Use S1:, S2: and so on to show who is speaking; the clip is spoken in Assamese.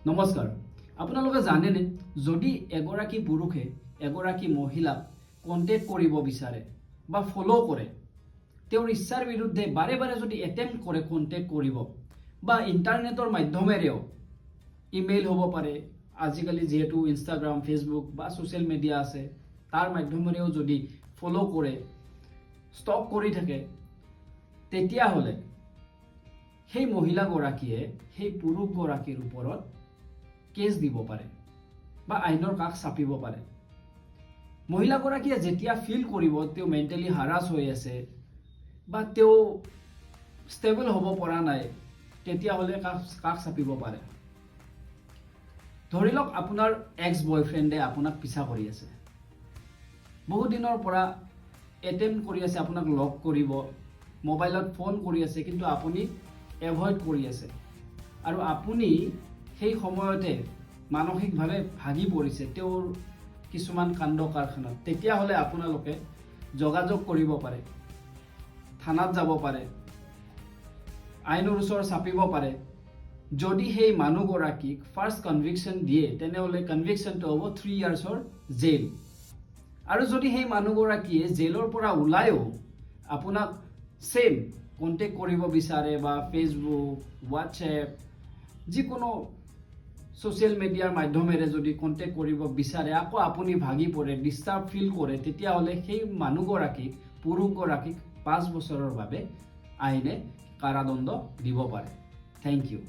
S1: নমস্কাৰ আপোনালোকে জানেনে যদি এগৰাকী পুৰুষে এগৰাকী মহিলাক কন্টেক্ট কৰিব বিচাৰে বা ফলো কৰে তেওঁৰ ইচ্ছাৰ বিৰুদ্ধে বাৰে বাৰে যদি এটেম্প্ট কৰে কন্টেক্ট কৰিব বা ইন্টাৰনেটৰ মাধ্যমেৰেও ইমেইল হ'ব পাৰে আজিকালি যেহেতু ইনষ্টাগ্ৰাম ফেচবুক বা সোশ্যাল মিডিয়া আছে তাৰ মাধ্যমেৰেও যদি ফলো কৰে ষ্টক কৰি থাকে তেতিয়া হলে সেই মহিলাগৰাকীয়ে সেই পুৰুষগৰাকীৰ ওপৰত কেছ দিব পাৰে বা আইনৰ কাষ চাপিব পাৰে মহিলাগৰাকীয়ে যেতিয়া ফিল কৰিব তেওঁ মেণ্টেলি হাৰাছ হৈ আছে বা তেওঁ ষ্টেবল হ'ব পৰা নাই তেতিয়া হলে কাষ চাপিব পাৰে ধৰি লওক আপোনাৰ এক্স বয়ফ্ৰেণ্ডে আপোনাক পিছা কৰি আছে বহু দিনৰ পৰা এটেম্প্ট কৰি আছে আপোনাক লক কৰিব মোবাইলত ফোন কৰি আছে কিন্তু আপুনি এভয়েড কৰি আছে আৰু আপুনি সেই সময়তে মানসিকভাৱে ভাগি পৰিছে তেওঁৰ কিছুমান কাণ্ড কাৰখানাত তেতিয়া হলে আপোনালোকে যোগাযোগ কৰিব পাৰে থানাত যাব পাৰে আইনৰ ওচৰ চাপিব পাৰে যদি সেই মানুহগৰাকীক ফাৰ্ষ্ট কনভিকশন দিয়ে তেনেহলে কনভিকশনটো হ'ব 3 ইয়াৰ্ছৰ জেল আৰু যদি সেই মানুহগৰাকীয়ে জেলৰ পৰা ওলায়ও আপোনাক সেম কন্টেক্ট কৰিব বিচাৰে বা ফেচবুক হোৱাটছএপ যিকোনো সোশ্যাল মিডিয়াৰ মাধ্যমেৰে যদি কন্টেক্ট কৰিব বিচাৰে আকৌ আপুনি ভাগি পৰে ডিস্টাৰ্ব ফিল কৰে তেতিয়া হলে সেই মানুহগৰাকীক পুৰুষগৰাকীক 5 বছৰৰ বাবে আইনে কাৰাদণ্ড দিব পাৰে থ্যাংক ইউ